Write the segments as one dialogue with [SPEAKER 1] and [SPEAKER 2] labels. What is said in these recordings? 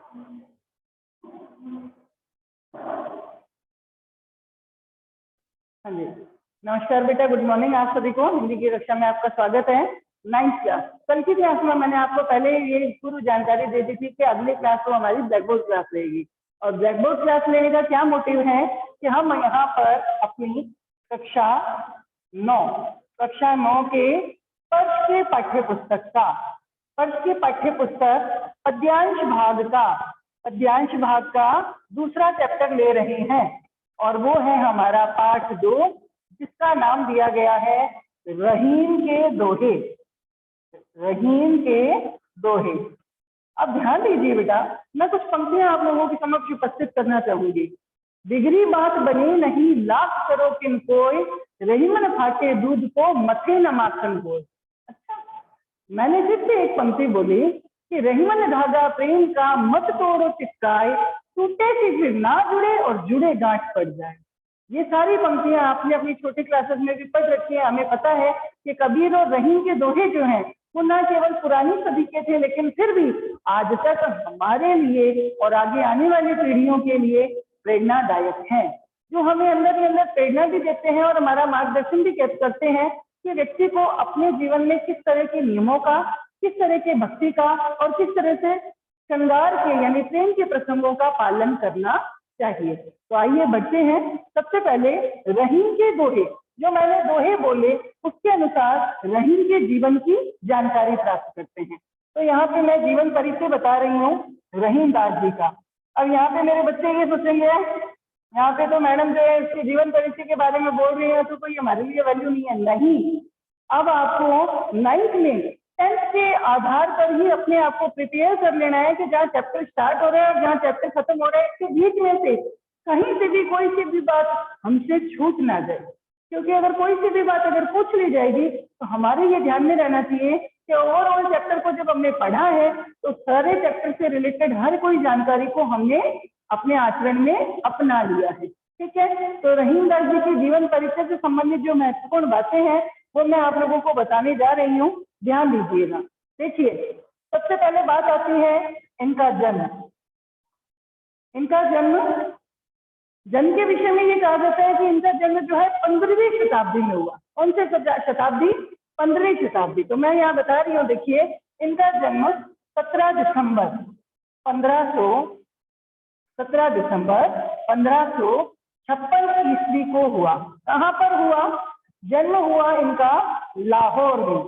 [SPEAKER 1] हाँ जी, नमस्कार बेटा, गुड मॉर्निंग आप सभी को। हिंदी की कक्षा में आपका स्वागत है। 9th क्लास, कल की क्लास में मैंने आपको पहले ये पूरी जानकारी दे दी थी कि अगली क्लास तो हमारी ब्लैक बोर्ड क्लास रहेगी। और ब्लैक बोर्ड क्लास लेने का क्या मोटिव है कि हम यहाँ पर अपनी कक्षा 9 के पर्ष के पाठ्य पुस्तक पद्यांश भाग का दूसरा चैप्टर ले रहे हैं, और वो है हमारा पाठ 2, जिसका नाम दिया गया है रहीम के दोहे। अब ध्यान दीजिए बेटा, मैं कुछ पंक्तियां आप लोगों के समक्ष उपस्थित करना चाहूंगी। बिगड़ी बात बने नहीं, लाख करो किन कोय, रहीमन फाटे दूध को मथे न माखन कोय। अच्छा, मैंने फिर से एक पंक्ति बोली कि रहीमन धागा प्रेम का मत तोड़ो चिपकाए, टूटे से फिर ना जुड़े और जुड़े गांठ पड़ जाए। ये सारी पंक्तियां आपने अपनी छोटी क्लासेस में भी पढ़ रखी है। हमें पता है कि कबीर और रहीम के दोहे जो हैं वो न केवल पुरानी सदी के थे, लेकिन फिर भी आज तक हमारे लिए और आगे आने वाली पीढ़ियों के लिए प्रेरणादायक हैं, जो हमें अंदर ही अंदर प्रेरणा भी देते हैं और हमारा मार्गदर्शन भी करते हैं कि व्यक्ति को अपने जीवन में किस तरह के नियमों का, किस तरह के भक्ति का और किस तरह से श्रृंगार के यानी प्रेम के प्रसंगों का पालन करना चाहिए। तो आइए बढ़ते हैं। सबसे पहले रहीम के दोहे, जो मैंने दोहे बोले उसके अनुसार रहीम के जीवन की जानकारी प्राप्त करते हैं। तो यहाँ पे मैं जीवन परिचय बता रही हूँ रहीम दास जी का। अब यहाँ पे मेरे बच्चे ये सोचेंगे, यहाँ पे तो मैडम जो है इसके जीवन परिचय के बारे में बोल रही है तो कोई हमारे लिए वैल्यू नहीं है। नहीं, अब आपको 9th में 10th के आधार पर ही अपने आप को प्रिपेयर कर लेना है कि जहाँ चैप्टर स्टार्ट हो रहा है और जहाँ चैप्टर खत्म हो रहा है, इसके बीच में से कहीं से भी कोई सी भी बात हमसे छूट ना जाए। क्योंकि अगर कोई सी भी बात अगर पूछ ली जाएगी तो हमारे ये ध्यान में रहना चाहिए कि ओवरऑल चैप्टर को जब हमने पढ़ा है तो सारे चैप्टर से रिलेटेड हर कोई जानकारी को हमने अपने आचरण में अपना लिया है। ठीक है, तो रहीम दास जी के जीवन परिचय से संबंधित जो महत्वपूर्ण बातें हैं वो मैं आप लोगों को बताने जा रही हूँ, ध्यान दीजिएगा। देखिए, सबसे पहले बात आती है इनका जन्म के विषय में ये कहा जाता है कि इनका जन्म जो है 15वीं शताब्दी में हुआ। कौन से शताब्दी? 15वीं शताब्दी। तो मैं यहाँ बता रही हूँ, देखिए इनका जन्म 17 दिसंबर 1556 ईस्वी को हुआ। कहाँ पर हुआ? जन्म हुआ इनका लाहौर में।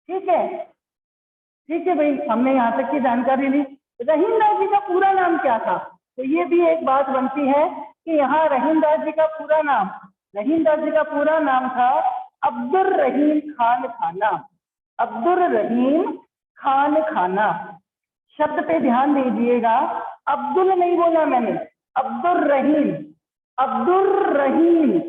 [SPEAKER 1] ठीक है भाई, हमने यहाँ तक की जानकारी ली। रहीम दास जी का पूरा नाम क्या था? तो ये भी एक बात बनती है कि यहाँ रहीम दास जी का पूरा नाम था अब्दुल रहीम खान शब्द पे ध्यान दीजिएगा, अब्दुल नहीं बोला मैंने, अब्दुल रहीम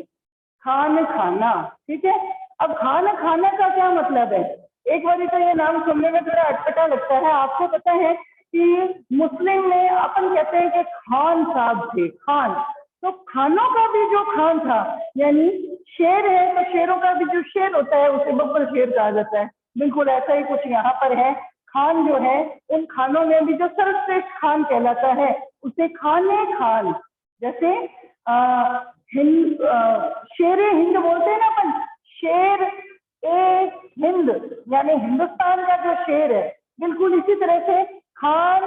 [SPEAKER 1] खाना। ठीक है, अब खाना का क्या मतलब है? एक बार तो ये नाम सुनने में थोड़ा अटपटा लगता है। आपको पता है कि मुस्लिम में अपन कहते हैं कि खान साहब थे, खान, तो खानों का भी जो खान था, यानी शेर है तो शेरों का भी जो शेर होता है उसे बब्बर शेर कहा जाता है। बिल्कुल ऐसा ही कुछ यहाँ पर है। खान जो है उन खानों में भी जो सर्वश्रेष्ठ खान कहलाता है उसे खान, जैसे शेरे हिंद बोलते हैं ना अपन, शेर ए हिंद यानी हिंदुस्तान का जो शेर है, बिल्कुल इसी तरह से खान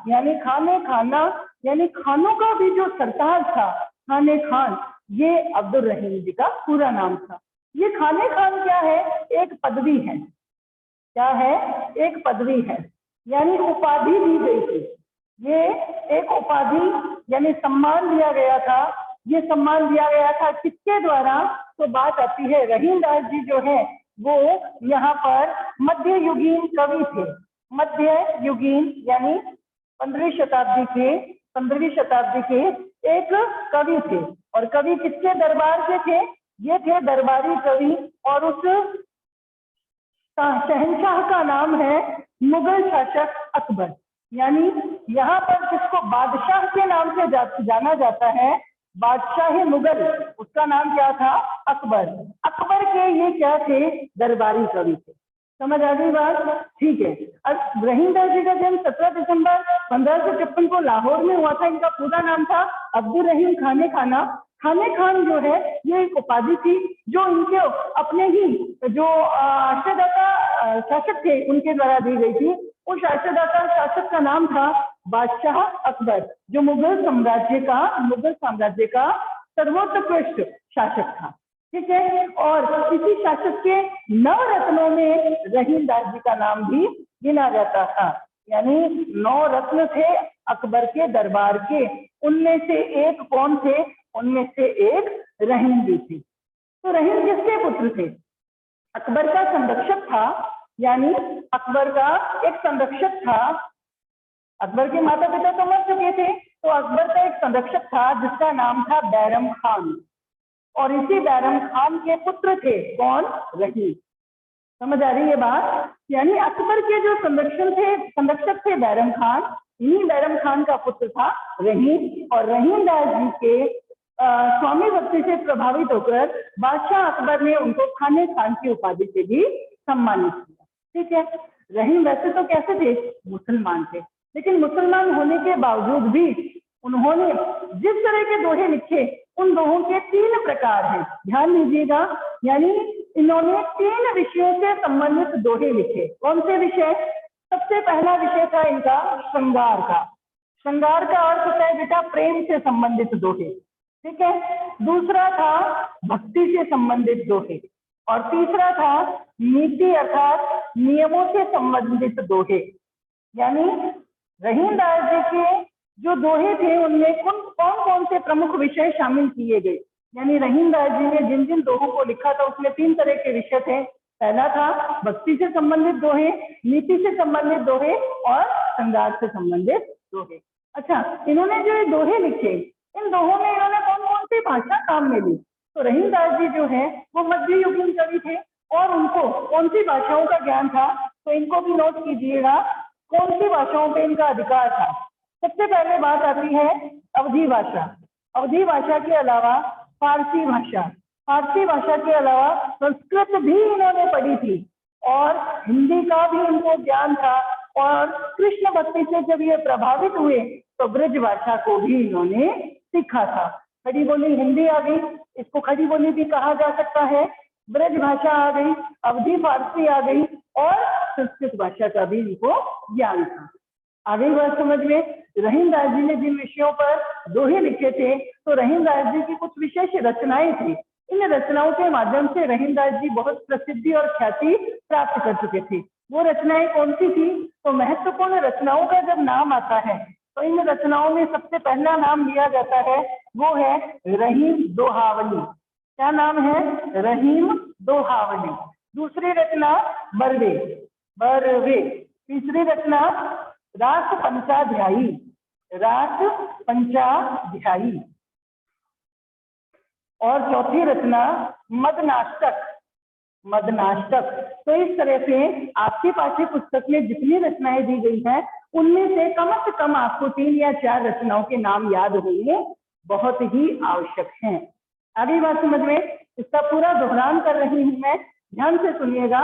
[SPEAKER 1] यानी खाना यानी खानों का भी जो सरताज था, खान, ये अब्दुल रहीम जी का पूरा नाम था। ये खान क्या है? एक पदवी है। क्या है? एक पदवी है, यानी उपाधि दी गई थी। ये एक उपाधि यानी सम्मान दिया गया था। ये सम्मान दिया गया था किसके द्वारा? तो बात आती है रहीम दास जी जो है वो यहाँ पर मध्ययुगीन कवि थे। मध्ययुगीन यानी 15वीं शताब्दी के एक कवि थे। और कवि किसके दरबार से थे? ये थे दरबारी कवि, और उस शहंशाह का नाम है मुगल शासक अकबर। यानी यहाँ पर जिसको बादशाह के नाम से जाना जाता है, बादशाह मुगल, उसका नाम क्या था? अकबर। अकबर के ये क्या थे? दरबारी कवि थे। समझ आ गई बात? ठीक है। अब रहीमदास जी का जन्म 17 दिसंबर 1556 को लाहौर में हुआ था। इनका पूरा नाम था अब्दुल रहीम खाने खाना। खाने खान जो है ये एक उपाधि थी जो इनके अपने ही जो आश्रयदाता शासक थे उनके द्वारा दी गई थी। उस आश्रयदाता शासक का नाम था बादशाह अकबर, जो मुगल साम्राज्य का सर्वोत्कृष्ट शासक था। ठीक है। और इसी शासक के नवरत्नों में रहीमदास जी का नाम भी गिना जाता था। यानी 9 रत्न थे अकबर के दरबार के, उनमें से एक कौन थे? उनमें से एक रहीम जी थे। तो रहीम किसके पुत्र थे? अकबर का संरक्षक था, यानी अकबर का एक संरक्षक था। अकबर के माता पिता तो मर चुके थे, तो अकबर का एक संरक्षक था जिसका नाम था बैरम खान, और इसी बैरम खान के पुत्र थे कौन? रहीम। समझ आ रही है बात? यानी अकबर के जो संरक्षक थे बैरम खान, इन्हीं बैरम खान का पुत्र था रहीम। और रहीमदास जी के स्वामी भक्ति से प्रभावित होकर बादशाह अकबर ने उनको खाने खान की उपाधि से भी सम्मानित किया। ठीक है। रहीम वैसे तो कैसे थे? मुसलमान थे, लेकिन मुसलमान होने के बावजूद भी उन्होंने जिस तरह के दोहे लिखे, उन दोहों के 3 प्रकार हैं, ध्यान दीजिएगा। यानी इन्होंने 3 विषयों से संबंधित दोहे लिखे। कौन से विषय? सबसे पहला विषय था इनका श्रृंगार का। श्रृंगार का अर्थ होता है बेटा प्रेम से संबंधित दोहे। ठीक है। दूसरा था भक्ति से संबंधित दोहे, और तीसरा था नीति अर्थात नियमों से संबंधित दोहे। यानी रहीमदास जी के जो दोहे थे उनमें कौन कौन से प्रमुख विषय शामिल किए गए? यानी रहीमदास जी ने जिन जिन दोहों को लिखा था उसमें 3 तरह के विषय थे। पहला था भक्ति से संबंधित दोहे, नीति से संबंधित दोहे और श्रृंगार से संबंधित दोहे। अच्छा, इन्होंने जो ये दोहे लिखे, इन दोहों में इन्होंने कौन कौन सी भाषा काम में ली? तो रहीमदास जी जो है वो मध्ययुगीन कवि थे, और उनको कौन सी भाषाओं का ज्ञान था? तो इनको भी नोट कीजिएगा, कौन सी भाषाओं पे इनका अधिकार था। सबसे पहले बात आती है अवधी भाषा। अवधी भाषा के अलावा फारसी भाषा, फारसी भाषा के अलावा संस्कृत भी इन्होंने पढ़ी थी, और हिंदी का भी इनको ज्ञान था। और कृष्ण भक्ति से जब ये प्रभावित हुए तो ब्रज भाषा को भी इन्होंने सीखा था। खड़ी बोली हिंदी आ गई, इसको खड़ी बोली भी कहा जा सकता है। ब्रज भाषा आ गई, अवधी फारसी आ गई, और संस्कृत भाषा का भी इनको ज्ञान था। आ गई बात समझ में? रहीमदास जी ने जिन विषयों पर दोहे लिखे थे, तो रहीमदास जी की कुछ विशेष रचनाएं थी। इन रचनाओं के माध्यम से रहीमदास जी बहुत प्रसिद्धि और ख्याति प्राप्त कर चुके थे। वो रचनाएं कौन सी थी? तो महत्वपूर्ण रचनाओं का जब नाम आता है तो इन रचनाओं में सबसे पहला नाम लिया जाता है, वो है रहीम दोहावली। क्या नाम है? रहीम दोहावली। दूसरी रचना बरवे। तीसरी रचना रास पंचाध्यायी। और चौथी रचना मदनाष्टक। तो इस तरह से आपके पाठ्य पुस्तक में जितनी रचनाएं दी गई हैं उनमें से कम आपको 3 या 4 रचनाओं के नाम याद होंगे, बहुत ही आवश्यक हैं। आगे बात समझ में? इसका पूरा दोहरान कर रही हूं मैं, ध्यान से सुनिएगा।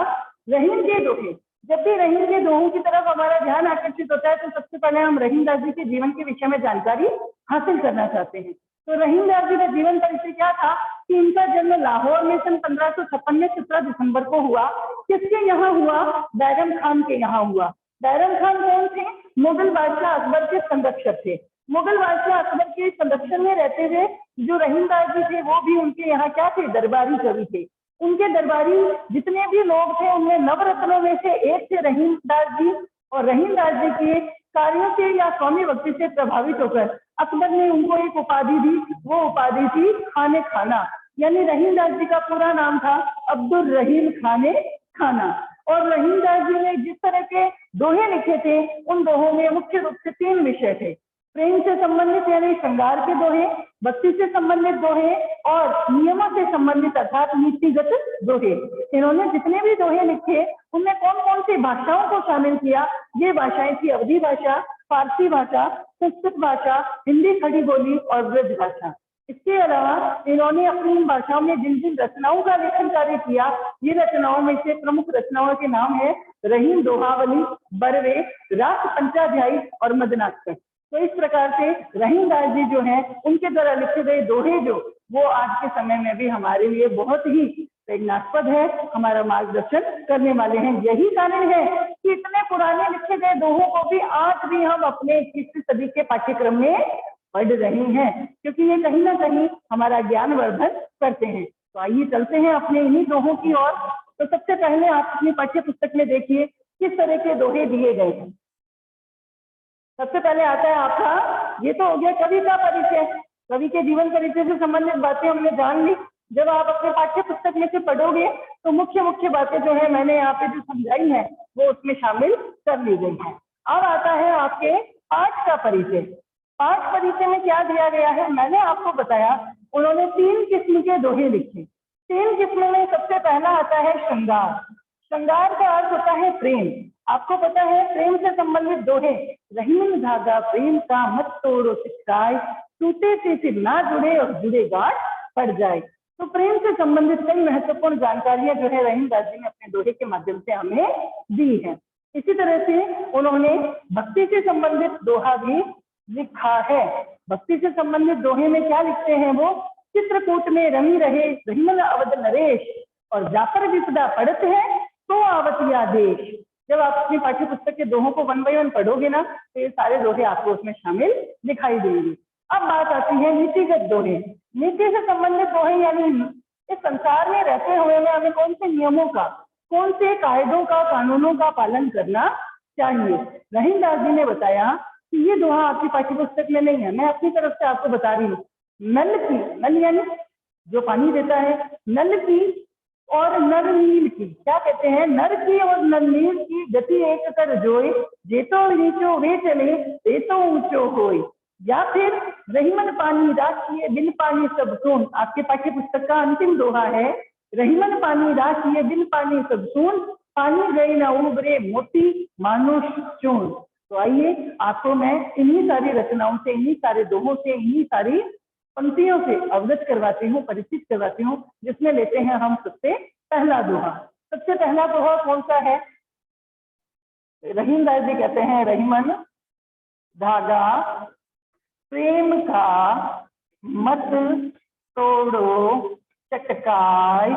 [SPEAKER 1] रहीम के दोहे, जब भी रहीम के दोहों की तरफ हमारा ध्यान आकर्षित होता है तो सबसे पहले हम रहीमदास जी के जीवन के विषय में जानकारी हासिल करना चाहते हैं। तो रहीमदास जी का जीवन परिचय क्या था कि इनका जन्म लाहौर में सन 1556 में 17 दिसंबर को हुआ। किसके यहाँ हुआ? बैरम खान के यहाँ हुआ। बैरम खान कौन थे? मुगल बादशाह अकबर के संरक्षक थे। मुगल बादशाह अकबर के संरक्षण में रहते हुए जो रहीमदास जी थे वो भी उनके यहाँ क्या थे? दरबारी कवि थे। उनके दरबारी जितने भी लोग थे उनमें नवरत्नों में से एक थे रहीमदास जी, और रहीमदास जी के कार्यों से या स्वामी भक्ति से प्रभावित होकर अकबर ने उनको एक उपाधि दी, वो उपाधि थी खाने खाना। यानी रहीमदास जी का पूरा नाम था अब्दुल रहीम खाने खाना। और रहीमदास जी ने जिस तरह के दोहे लिखे थे उन दोहों में मुख्य रूप से 3 विषय थे। प्रेम से संबंधित यानी श्रृंगार के दोहे, भक्ति से संबंधित दोहे, और नियमों से संबंधित अर्थात नीतिगत दोहे। इन्होंने जितने भी दोहे लिखे उनमें कौन कौन सी भाषाओं को शामिल किया? ये भाषाएं थी अवधी भाषा, फारसी भाषा, संस्कृत भाषा, हिंदी खड़ी बोली और ब्रज भाषा। इसके अलावा इन्होंने अपनी इन भाषाओं में जिन जिन रचनाओं का लेखन कार्य किया, ये रचनाओं में से प्रमुख रचनाओं के नाम है रहीम दोहावली, बरवे, रास पंचाध्यायी और मदनाक्षर। तो इस प्रकार से रहीम दास जी जो है उनके द्वारा लिखे गए दोहे जो वो आज के समय में भी हमारे लिए बहुत ही प्रेरणास्पद है, हमारा मार्गदर्शन करने वाले हैं। यही कारण है कि इतने पुराने लिखे गए दोहों को भी आज भी हम अपने 21वीं सदी के पाठ्यक्रम में पढ़ रहे हैं, क्योंकि ये कहीं ना कहीं हमारा ज्ञान वर्धन करते हैं। तो आइए चलते हैं अपने इन्हीं दोहों की ओर। तो सबसे पहले आप अपनी पाठ्य पुस्तक में देखिए किस तरह के दोहे दिए गए हैं। सबसे पहले आता है आपका, ये तो हो गया कवि का परिचय, कवि के जीवन परिचय से संबंधित बातें हमने जान ली। जब आप अपने पाठ्य पुस्तक में से पढ़ोगे तो मुख्य मुख्य बातें जो है मैंने यहाँ पे जो समझाई है वो उसमें शामिल कर ली गई है। अब आता है आपके पाठ का परिचय। पाठ परिचय में क्या दिया गया है, मैंने आपको बताया उन्होंने 3 किस्म के दोहे लिखे। 3 किस्मों में सबसे पहला आता है श्रृंगार। श्रृंगार का अर्थ होता है प्रेम। आपको पता है प्रेम से संबंधित दोहे, रहीम धागा प्रेम का मत तोड़ो चिटकाए, टूटे से फिर ना जुड़े और जुड़े गांठ पड़ जाए। तो प्रेम से संबंधित कई महत्वपूर्ण जानकारियां जो है रहीम दास जी ने अपने दोहे के माध्यम से हमें दी है। इसी तरह से उन्होंने भक्ति से संबंधित दोहा भी लिखा है। भक्ति से संबंधित दोहे में क्या लिखते हैं वो, चित्रकूट में रमी रहे रहीमन अवध नरेश, और जापर विपदा पड़त है तो आवत या देश। जब आप अपनी पाठ्य पुस्तक के दोहों को 1 बाय 1 पढ़ोगे ना तो ये सारे दोहे आपको उसमें शामिल दिखाई देंगे। अब बात आती है नीतिगत दोहे। नीति से संबंधित दोहे यानी इस संसार में रहते हुए में हमें कौन से नियमों का, कौन से कायदों का, कानूनों का पालन करना चाहिए। रहीम दास जी ने बताया कि ये दोहा आपकी पाठ्य पुस्तक में नहीं है, मैं अपनी तरफ से आपको बता रही हूँ। नल की, नल यानी जो पानी देता है, नल की और नर नील की, क्या कहते हैं, नर की और नर नील की गति एक कर जोए, जे तो नीचो वे चले ते तो ऊंचो होए। या फिर रहीमन पानी राखिए बिन पानी सब सून। आपके पाठ्य पुस्तक का अंतिम दोहा है, रहीमन पानी राखिए बिन पानी सब सून, पानी गई न उबरे मोती मानुष चून। तो आइए आपको मैं इन्हीं सारी रचनाओं से, इन्हीं सारे दोहों से, इन्हीं सारी पंक्तियों से अवगत करवाती हूँ, परिचित करवाती हूँ, जिसमें लेते हैं हम सबसे पहला दोहा। सबसे पहला दोहा कौन सा है, रहीम दास जी कहते हैं, रहीमन धागा प्रेम का मत तोड़ो चटकाए,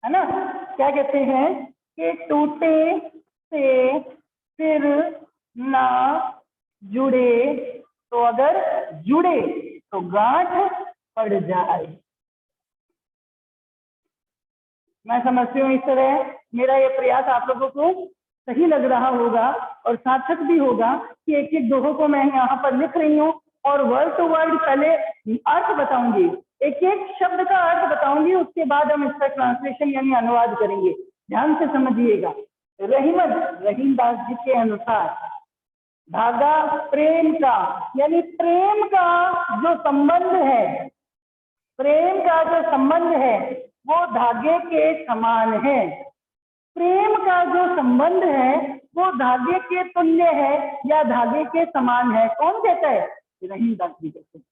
[SPEAKER 1] है ना। क्या कहते हैं कि टूटे से फिर ना जुड़े, तो अगर जुड़े तो गांठ पड़ जाए। मैं समझती हूँ इस तरह मेरा ये प्रयास आप लोगों को सही लग रहा होगा और सार्थक भी होगा कि एक एक दोहों को मैं यहाँ पर लिख रही हूँ और वर्ड टू वर्ड पहले अर्थ बताऊंगी, एक एक शब्द का अर्थ बताऊंगी, उसके बाद हम इसका ट्रांसलेशन यानी अनुवाद करेंगे। ध्यान से समझिएगा। रहीमन, रहीम दास जी के अनुसार धागा प्रेम का, यानी प्रेम का जो संबंध है, प्रेम का जो संबंध है वो धागे के समान है। प्रेम का जो संबंध है वो धागे के तुल्य है या धागे के समान है। कौन कहता है, रहीम दास जी कहते हैं।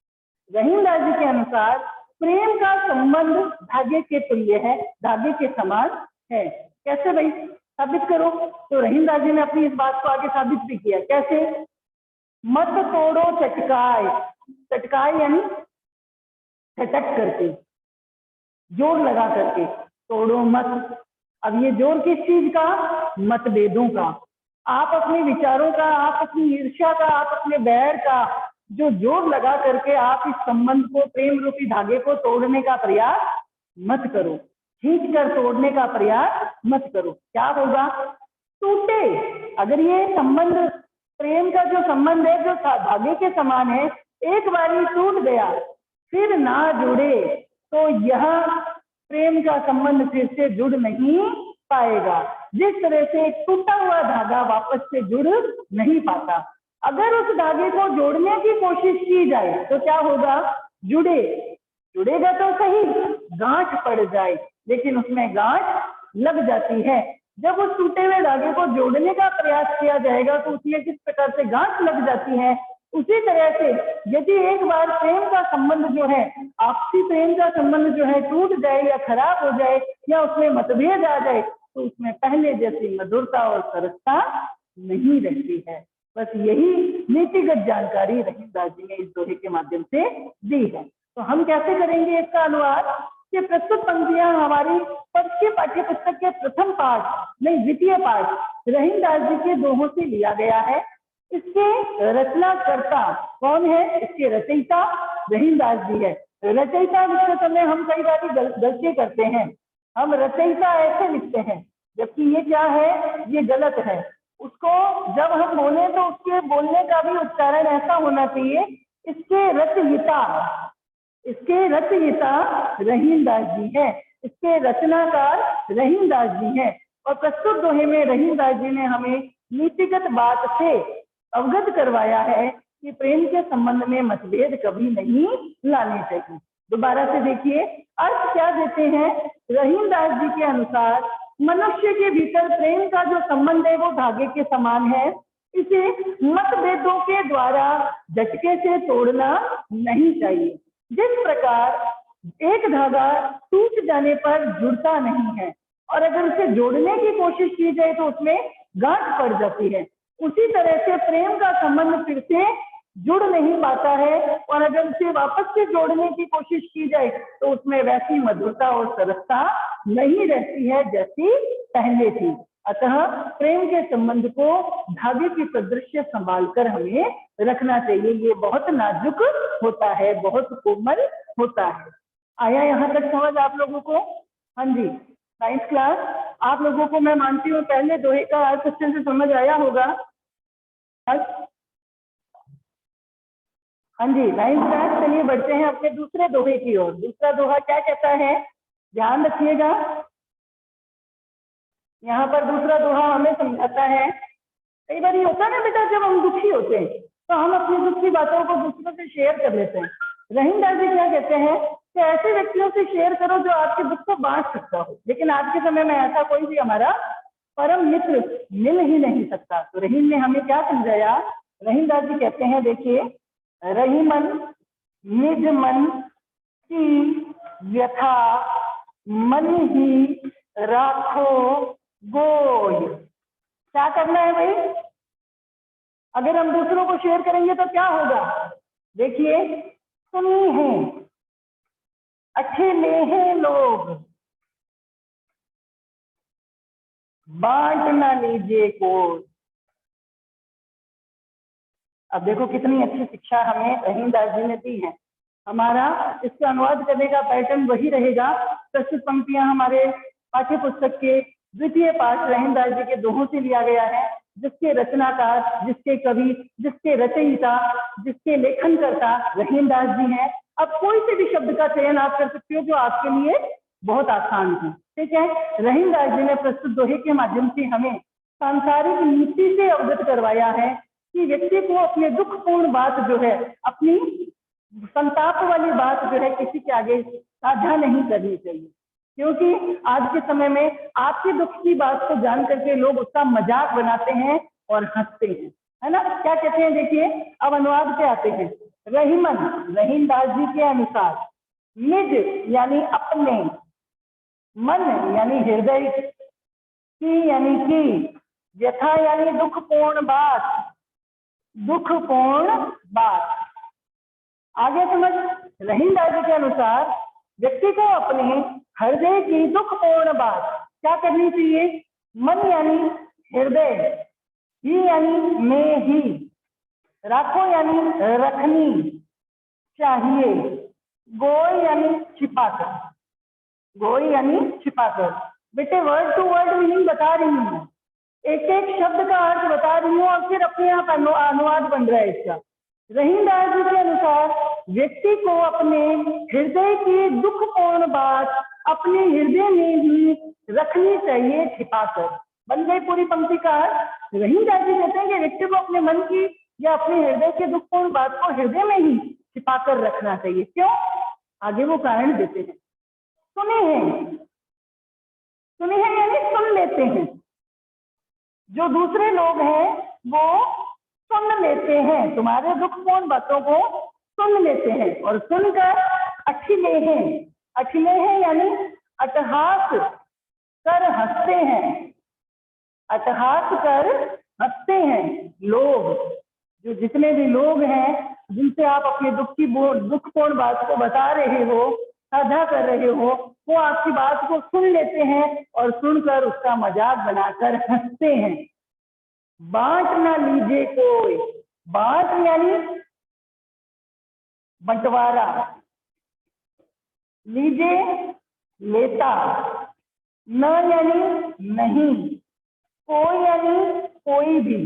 [SPEAKER 1] रहीम दास जी के अनुसार प्रेम का संबंध धागे के तुल्य है, धागे के समान है। कैसे भाई, साबित करो। तो रहीम दास जी ने अपनी इस बात को आगे साबित भी किया। कैसे, मत तोड़ो चटकाए, चटकाए यानी चटक करके, जोर लगा करके, तोड़ो मत। अब ये जोर किस चीज का, मतभेदों का, आप अपने विचारों का, आप अपनी ईर्ष्या का, आप अपने बैर का जो जोर लगा करके आप इस संबंध को, प्रेम रूपी धागे को तोड़ने का प्रयास मत करो, खींच कर तोड़ने का प्रयास मत करो। क्या होगा, टूटे। अगर ये संबंध, प्रेम का जो संबंध है जो धागे के समान है, एक बारी टूट गया फिर ना जुड़े तो यह प्रेम का संबंध फिर से जुड़ नहीं पाएगा। जिस तरह से एक टूटा हुआ धागा वापस से जुड़ नहीं पाता, अगर उस धागे को जोड़ने की कोशिश की जाए तो क्या होगा, जुड़ेगा तो सही, गांठ पड़ जाए, लेकिन उसमें गांठ लग जाती है। जब उस टूटे हुए धागे को जोड़ने का प्रयास किया जाएगा तो उसमें किस प्रकार से गांठ लग जाती है, उसी तरह से यदि एक बार प्रेम का संबंध जो है, आपसी प्रेम का संबंध जो है टूट जाए या खराब हो जाए या उसमें मतभेद आ जाए, तो उसमें पहले जैसी मधुरता और सरसता नहीं रहती है। बस यही नीतिगत जानकारी रहीमदास जी ने इस दोहे के माध्यम से दी है। तो हम कैसे करेंगे इसका अनुवाद? कि प्रस्तुत पंक्तियां हमारी पर्ची पाठ्य पुस्तक के प्रथम पाठ नहीं, द्वितीय पाठ रहीमदास जी के दोहों से लिया गया है। इसके रचनाकर्ता कौन है? इसके रचयिता रहीमदास जी है। रचयिता लिखते समय हम कई बार गलती करते हैं, हम रचयिता ऐसे लिखते हैं, जबकि ये क्या है, ये गलत है। उसको जब हम बोले तो उसके बोलने का भी उच्चारण ऐसा होना चाहिए, इसके रचयिता, इसके रचयिता रहीमदास जी है, इसके रचनाकार रहीमदास जी है। और प्रस्तुत दोहे में रहीमदास जी ने हमें नीतिगत बात से अवगत करवाया है कि प्रेम के संबंध में मतभेद कभी नहीं लाने चाहिए। दोबारा से देखिए अर्थ क्या देते हैं। रहीमदास जी के अनुसार मनुष्य के भीतर प्रेम का जो संबंध है वो धागे के समान है, इसे मतभेदों के द्वारा झटके से तोड़ना नहीं चाहिए। जिस प्रकार एक धागा टूट जाने पर जुड़ता नहीं है और अगर उसे जोड़ने की कोशिश की जाए तो उसमें गांठ पड़ जाती है, उसी तरह से प्रेम का संबंध फिर से जुड़ नहीं पाता है और अगर उसे वापस से जोड़ने की कोशिश की जाए तो उसमें वैसी मधुरता और सरसता नहीं रहती है जैसी पहले थी। अतः प्रेम के संबंध को धागे की सदृश्य संभाल कर हमें रखना चाहिए। ये बहुत नाजुक होता है, बहुत कोमल होता है। आया यहाँ तक समझ आप लोगों को? हाँ जी, 9th क्लास आप लोगों को मैं मानती हूँ पहले दोहे का अर्थ अच्छे से समझ आया होगा। हाँ जी, 9th क्लास। चलिए बढ़ते हैं अपने दूसरे दोहे की ओर। दूसरा दोहा क्या कहता है, ध्यान रखिएगा। यहाँ पर दूसरा दोहा हमें समझाता है, कई बार ये होता है ना बेटा, जब हम दुखी होते हैं तो हम अपनी दुख की बातों को दूसरों से शेयर कर लेते हैं। रहीमदास जी क्या कहते हैं कि ऐसे व्यक्तियों से शेयर करो जो आपके दुख को बांट सकता हो, लेकिन आज के समय में ऐसा कोई भी हमारा परम मित्र मिल ही नहीं सकता। तो रहीम ने हमें क्या समझाया? रहीमदास जी कहते हैं, देखिए, रहीमन निज मन की व्यथा मन ही राखो गोय। क्या करना है भाई? अगर हम दूसरों को शेयर करेंगे तो क्या होगा? देखिए, सुनी है अच्छे ले हैं लोग, बांट ना लीजिए को। अब देखो कितनी अच्छी शिक्षा हमें रहीमदास जी ने दी है। हमारा इसका अनुवाद करने का पैटर्न वही रहेगा। प्रस्तुत पंक्तियां हमारे पाठ्य पुस्तक के द्वितीय पाठ रहीमदास जी के दोहों से लिया गया है, जिसके रचनाकार, जिसके कवि, जिसके रचयिता, जिसके लेखनकर्ता रहीमदास जी हैं। अब कोई से भी शब्द का चयन आप कर सकते हो जो आपके लिए बहुत आसान हो, ठीक है। रहीमदास जी ने प्रस्तुत दोहे के माध्यम से हमें सांसारिक नीति से अवगत करवाया है कि व्यक्ति को अपने दुखपूर्ण बात जो है, अपनी संताप वाली बात जो है, किसी के आगे साझा नहीं करनी चाहिए, क्योंकि आज के समय में आपके दुख की बात को जान करके लोग उसका मजाक बनाते हैं और हंसते हैं, है ना। क्या कहते हैं, देखिए, अब अनुवाद पे आते हैं। रहीमन, रहीमदास जी के अनुसार, निज यानी अपने, मन यानी हृदय, की यानी की, व्यथा यानी दुखपूर्ण बात, दुखपूर्ण बात। आगे समझ। रहीमदास जी के अनुसार व्यक्ति को अपने हृदय की दुखपूर्ण बात क्या करनी चाहिए? मन यानी हृदय, ही यानी में ही, राखो यानी रखनी चाहिए, गोय यानी छिपाकर, गोय यानी छिपाकर। बेटे वर्ड टू वर्ड मीनिंग बता रही हूँ, एक एक शब्द का अर्थ बता रही हूँ और फिर अपने आप अनुवाद बन रहा है इसका। रहीमदास जी के अनुसार व्यक्ति को अपने हृदय की दुखपूर्ण बात अपने हृदय में ही रखनी चाहिए छिपाकर। बन गई पूरी पंक्ति का अर्थ। रहीमदास जी कहते हैं कि व्यक्ति को अपने मन की या अपने हृदय की दुखपूर्ण बात को हृदय में ही छिपाकर रखना चाहिए। क्यों? आगे वो कारण देते हैं। सुने हैं, सुने हैं यानी सुन लेते हैं। जो दूसरे लोग हैं वो सुन लेते हैं, तुम्हारे दुखपूर्ण बातों को सुन लेते हैं और सुनकर अठिले हैं, अठिले हैं यानी अट्टहास कर हंसते हैं, अट्टहास कर हंसते हैं लोग। जो जितने भी लोग हैं जिनसे आप अपने दुखपूर्ण बात को बता रहे हो, साझा कर रहे हो, वो आपकी बात को सुन लेते हैं और सुनकर उसका मजाक बनाकर हंसते हैं। बांट ना लीजिए कोई, बांट यानी बंटवारा, लीजिए लेता, न यानी नहीं, कोई यानी कोई भी,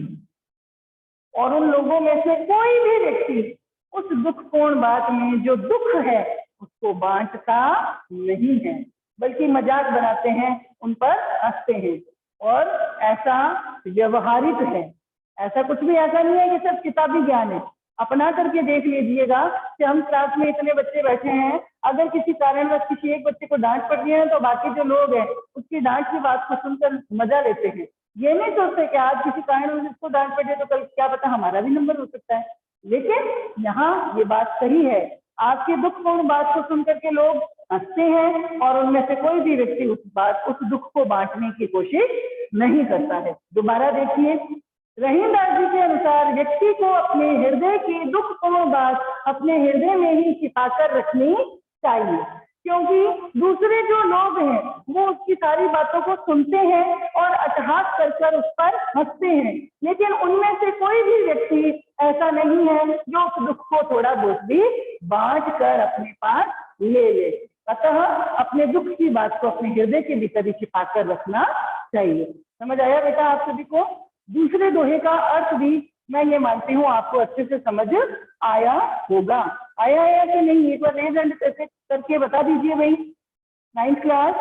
[SPEAKER 1] और उन लोगों में से कोई भी व्यक्ति उस दुखपूर्ण बात में जो दुख है उसको बांटता नहीं है, बल्कि मजाक बनाते हैं, उन पर हंसते हैं। और ऐसा व्यवहारिक है, ऐसा कुछ भी ऐसा नहीं है कि सब किताबी ज्ञान है। अपना करके देख लीजिएगा कि हम क्लास में इतने बच्चे बैठे हैं, अगर किसी कारणवश किसी एक बच्चे को डांट पड़ रही है तो बाकी जो लोग हैं उसकी डांट की बात को सुनकर मजा लेते हैं। ये नहीं सोचते कि आज किसी कारण उसको डांट पड़े तो कल क्या पता हमारा भी नंबर हो सकता है। लेकिन यहाँ ये बात सही है, आपकी दुखपूर्ण बात को सुनकर के लोग हंसते हैं और उनमें से कोई भी व्यक्ति उस दुख को बांटने की कोशिश नहीं करता है। दोबारा देखिए, रहीमदास जी के अनुसार व्यक्ति को अपने हृदय की दुखपूर्ण बात अपने हृदय में ही छिपाकर रखनी चाहिए, क्योंकि दूसरे जो लोग हैं वो उसकी सारी बातों को सुनते हैं और अट्टहास कर उस पर हंसते हैं, लेकिन उनमें से कोई भी व्यक्ति ऐसा नहीं है जो उस दुख को थोड़ा बहुत भी बांट कर अपने पास ले ले। अतः अपने दुख की बात को अपने हृदय के भीतर ही छिपा कर रखना चाहिए। समझ आया बेटा आप सभी को? दूसरे दोहे का अर्थ भी मैं ये मानती हूँ आपको अच्छे से समझ आया होगा। आया कि नहीं, एक बार रेज हैंड करके बता दीजिए भाई, 9th क्लास।